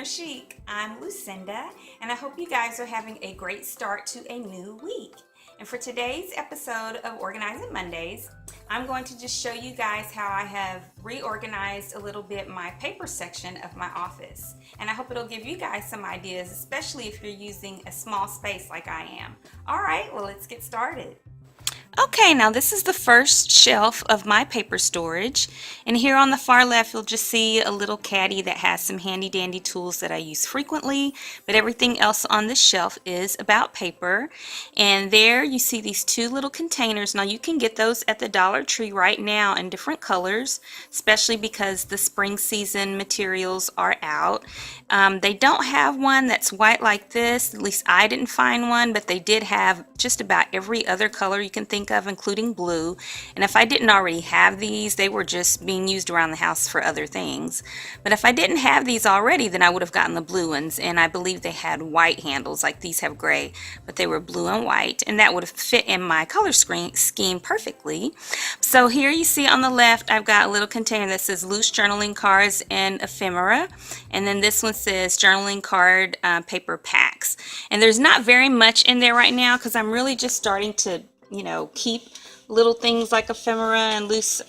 Chic. I'm Lucinda, and I hope you guys are having a great start to a new week. And for today's episode of Organizing Mondays, I'm going to just show you guys how I have reorganized a little bit my paper section of my office. And I hope it'll give you guys some ideas, especially if you're using a small space like I am. All right, well, let's get started. Okay, now this is the first shelf of my paper storage, and here on the far left you'll just see a little caddy that has some handy dandy tools that I use frequently, but everything else on this shelf is about paper. And there you see these two little containers. Now you can get those at the Dollar Tree right now in different colors, especially because the spring season materials are out. They don't have one that's white like this, at least I didn't find one, but they did have just about every other color you can think of, including blue. And if I didn't already have these, they were just being used around the house for other things. But if I didn't have these already, then I would have gotten the blue ones, and I believe they had white handles, like these have gray, but they were blue and white, and that would have fit in my color scheme perfectly. So here you see on the left I've got a little container that says loose journaling cards and ephemera, and then this one says journaling card paper packs. And there's not very much in there right now because I'm really just starting to keep little things like ephemera and loose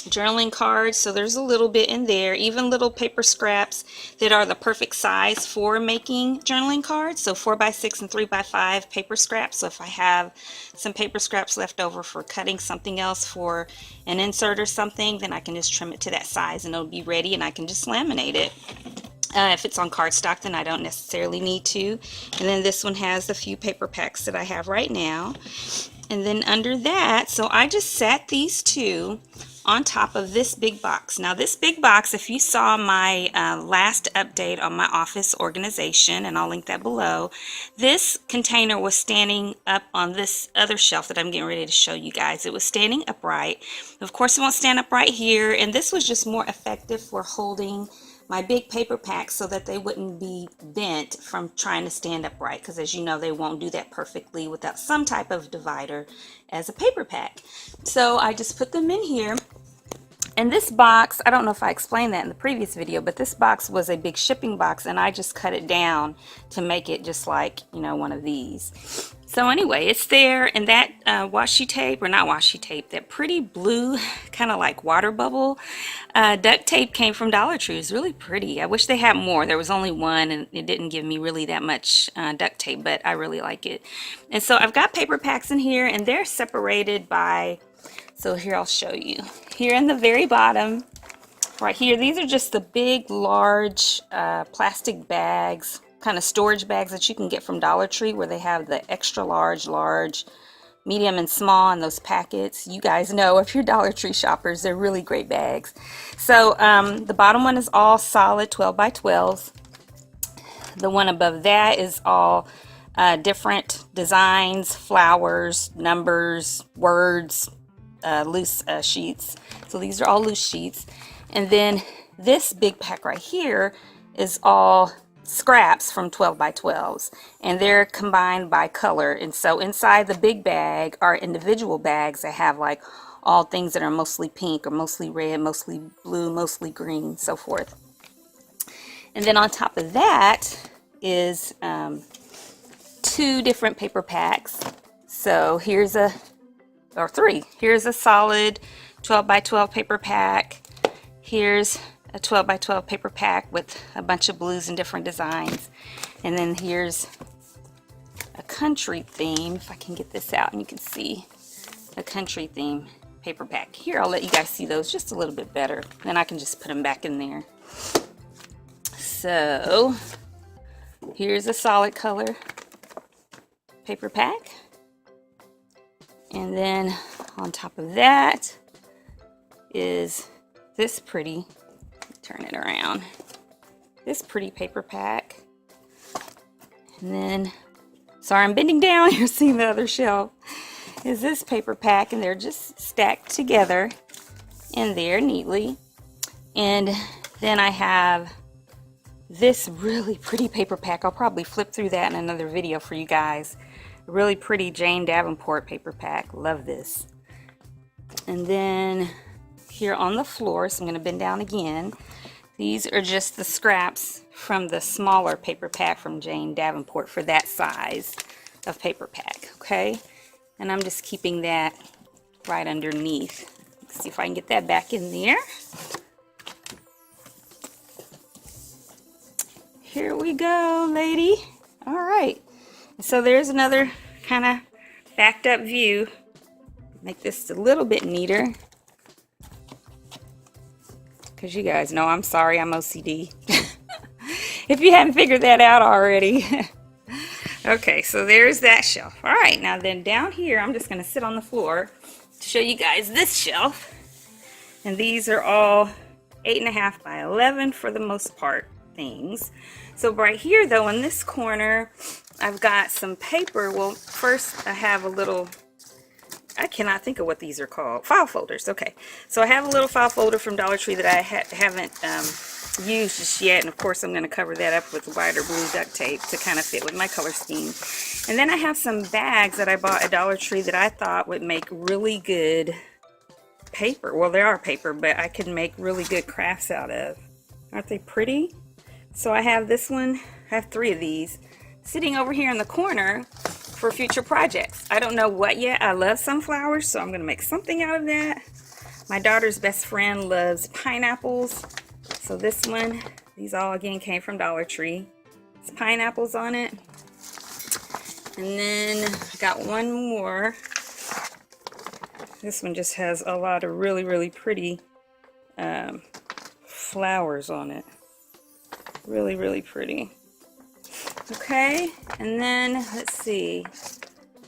journaling cards. So there's a little bit in there, even little paper scraps that are the perfect size for making journaling cards. So 4x6 and 3x5 paper scraps. So if I have some paper scraps left over for cutting something else for an insert or something, then I can just trim it to that size and it'll be ready, and I can just laminate it. If it's on cardstock, then I don't necessarily need to. And then this one has a few paper packs that I have right now. And then under that, so I just sat these two on top of this big box. Now this big box, if you saw my last update on my office organization, and I'll link that below, this container was standing up on this other shelf that I'm getting ready to show you guys. It was standing upright. Of course it won't stand upright here, and this was just more effective for holding my big paper packs so that they wouldn't be bent from trying to stand upright, because as you know, they won't do that perfectly without some type of divider as a paper pack. So I just put them in here. And this box, I don't know if I explained that in the previous video, but this box was a big shipping box, and I just cut it down to make it just like, one of these. So anyway, it's there, and that washi tape, or not washi tape, that pretty blue kind of like water bubble duct tape came from Dollar Tree. It's really pretty. I wish they had more. There was only one, and it didn't give me really that much duct tape, but I really like it. And so I've got paper packs in here, and they're separated by, so here I'll show you. Here in the very bottom, right here, these are just the big, large plastic bags, kind of storage bags that you can get from Dollar Tree, where they have the extra large, medium, and small in those packets. You guys know, if you're Dollar Tree shoppers, they're really great bags. So the bottom one is all solid 12x12s. The one above that is all different designs, flowers, numbers, words, loose sheets. So these are all loose sheets. And then this big pack right here is all scraps from 12x12s, and they're combined by color. And so inside the big bag are individual bags that have like all things that are mostly pink or mostly red, mostly blue, mostly green, so forth. And then on top of that is two different paper packs. So here's three. Here's a solid 12x12 paper pack. Here's a 12x12 paper pack with a bunch of blues and different designs. And then here's a country theme, if I can get this out and you can see a country theme paper pack. Here, I'll let you guys see those just a little bit better. Then I can just put them back in there. So here's a solid color paper pack. And then on top of that is this pretty, turn it around, this pretty paper pack. And then, sorry I'm bending down, you're seeing the other shelf, is this paper pack, and they're just stacked together in there neatly. And then I have this really pretty paper pack. I'll probably flip through that in another video for you guys. A really pretty Jane Davenport paper pack. Love this. And then here on the floor, so I'm going to bend down again, These are just the scraps from the smaller paper pack from Jane Davenport for that size of paper pack, okay? And I'm just keeping that right underneath. Let's see if I can get that back in there. Here we go, lady. All right. So there's another kind of backed up view. Make this a little bit neater. Because you guys know I'm sorry, I'm OCD. If you haven't figured that out already. Okay, so there's that shelf. All right, now then down here, I'm just going to sit on the floor to show you guys this shelf. And these are all 8.5 by 11 for the most part things. So right here though, in this corner, I've got some paper. Well, first I have a little, I cannot think of what these are called. File folders. Okay, so I have a little file folder from Dollar Tree that I haven't used just yet, and of course I'm going to cover that up with white or blue duct tape to kind of fit with my color scheme. And then I have some bags that I bought at Dollar Tree that I thought would make really good paper. Well, they are paper, but I can make really good crafts out of. Aren't they pretty? So I have this one, I have 3 of these sitting over here in the corner for future projects. I don't know what yet. I love sunflowers, so I'm going to make something out of that. My daughter's best friend loves pineapples. So this one, these all again came from Dollar Tree. It's pineapples on it. And then I got one more. This one just has a lot of really, really pretty flowers on it. Really, really pretty. Okay, and then let's see.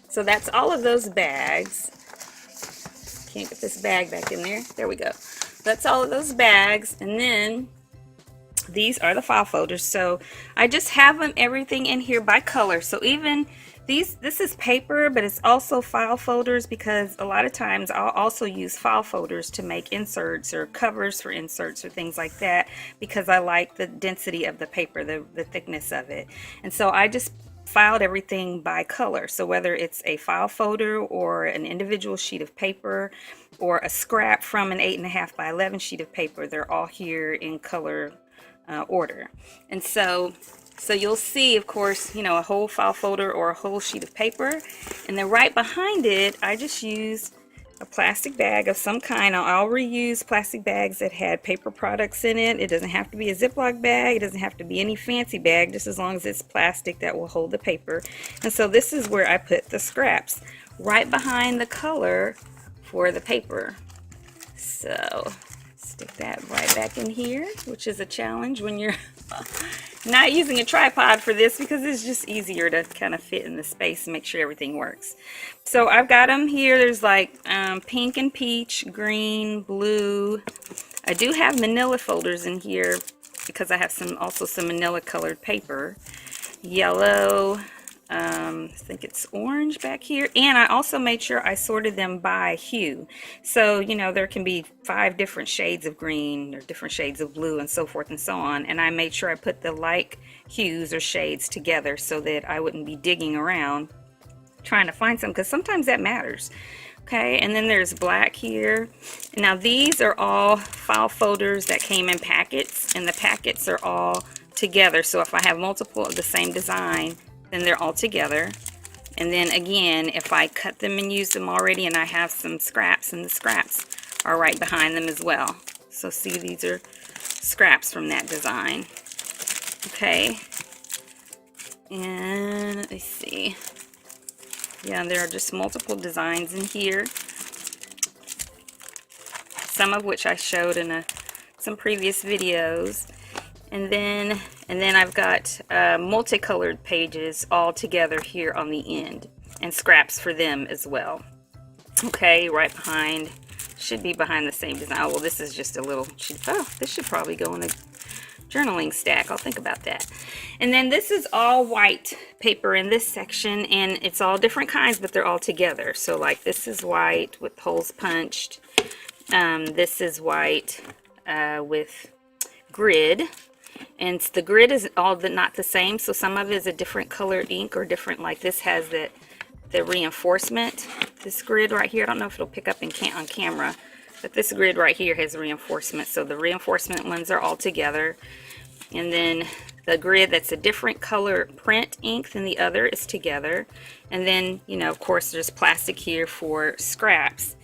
So that's all of those bags. Can't get this bag back in there. There we go. That's all of those bags, and then these are the file folders. So I just have them everything in here by color. So even this is paper, but it's also file folders, because a lot of times I'll also use file folders to make inserts or covers for inserts or things like that, because I like the density of the paper, the thickness of it. And so I just filed everything by color. So whether it's a file folder or an individual sheet of paper or a scrap from an 8.5 by 11 sheet of paper, they're all here in color order. And so you'll see, of course, you know, a whole file folder or a whole sheet of paper, and then right behind it I just used a plastic bag of some kind. I'll reuse plastic bags that had paper products in it. It doesn't have to be a Ziploc bag, it doesn't have to be any fancy bag, just as long as it's plastic that will hold the paper. And so this is where I put the scraps, right behind the color for the paper. So stick that right back in here, which is a challenge when you're not using a tripod for this, because it's just easier to kind of fit in the space and make sure everything works. So I've got them here. There's like pink and peach, green, blue. I do have manila folders in here because I have also some manila colored paper. Yellow, I think it's orange back here, and I also made sure I sorted them by hue. So, you know, there can be 5 different shades of green or different shades of blue and so forth and so on, and I made sure I put the like hues or shades together so that I wouldn't be digging around trying to find some, because sometimes that matters. Okay, and then there's black here. Now these are all file folders that came in packets, and the packets are all together. So if I have multiple of the same design, then they're all together. And then again, if I cut them and use them already and I have some scraps, and the scraps are right behind them as well. So see, these are scraps from that design. Okay, and let me see. Yeah, there are just multiple designs in here, some of which I showed in some previous videos. And then I've got multicolored pages all together here on the end, and scraps for them as well. Okay, right behind, should be behind the same design. Oh, well, this is just a little, this should probably go in a journaling stack. I'll think about that. And then this is all white paper in this section, and it's all different kinds, but they're all together. So like this is white with holes punched. This is white with grid. And the grid is all not the same, so some of it is a different colored ink or different, like this has the reinforcement, this grid right here. I don't know if it'll pick up on camera, But this grid right here has reinforcement, so the reinforcement ones are all together. And then the grid that's a different color print ink than the other is together. And then, you know, of course, there's plastic here for scraps.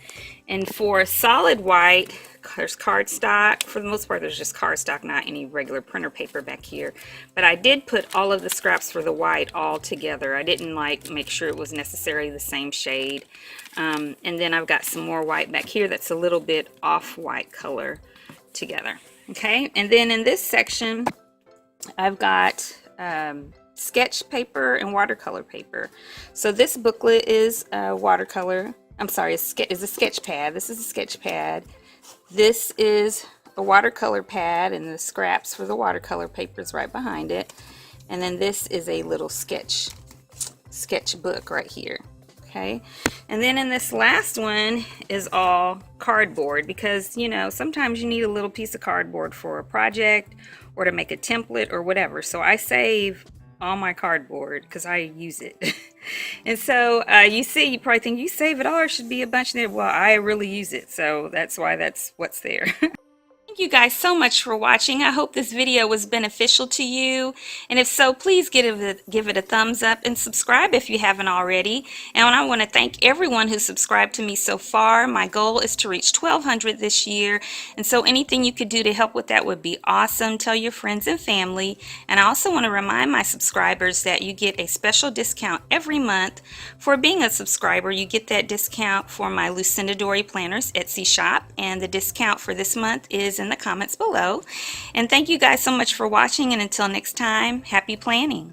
And for solid white, there's cardstock. For the most part, there's just cardstock, not any regular printer paper back here. But I did put all of the scraps for the white all together. I didn't like make sure it was necessarily the same shade. And then I've got some more white back here that's a little bit off-white color together. Okay, and then in this section, I've got sketch paper and watercolor paper. So this booklet is watercolor. I'm sorry, is a sketch pad. This is a sketch pad. This is a watercolor pad, and the scraps for the watercolor paper is right behind it. And then this is a little sketch book right here. Okay, and then in this last one is all cardboard, because you know sometimes you need a little piece of cardboard for a project or to make a template or whatever. So I save all my cardboard because I use it. And so you probably think you save it all, or should be a bunch there. Well, I really use it, so that's why that's what's there. Thank you guys so much for watching. I hope this video was beneficial to you. And if so, please give it a thumbs up and subscribe if you haven't already. And I want to thank everyone who subscribed to me so far. My goal is to reach 1,200 this year. And so anything you could do to help with that would be awesome. Tell your friends and family. And I also want to remind my subscribers that you get a special discount every month for being a subscriber. You get that discount for my Lucinda Dory Planners Etsy shop. And the discount for this month is in the comments below. And thank you guys so much for watching, and until next time, happy planning.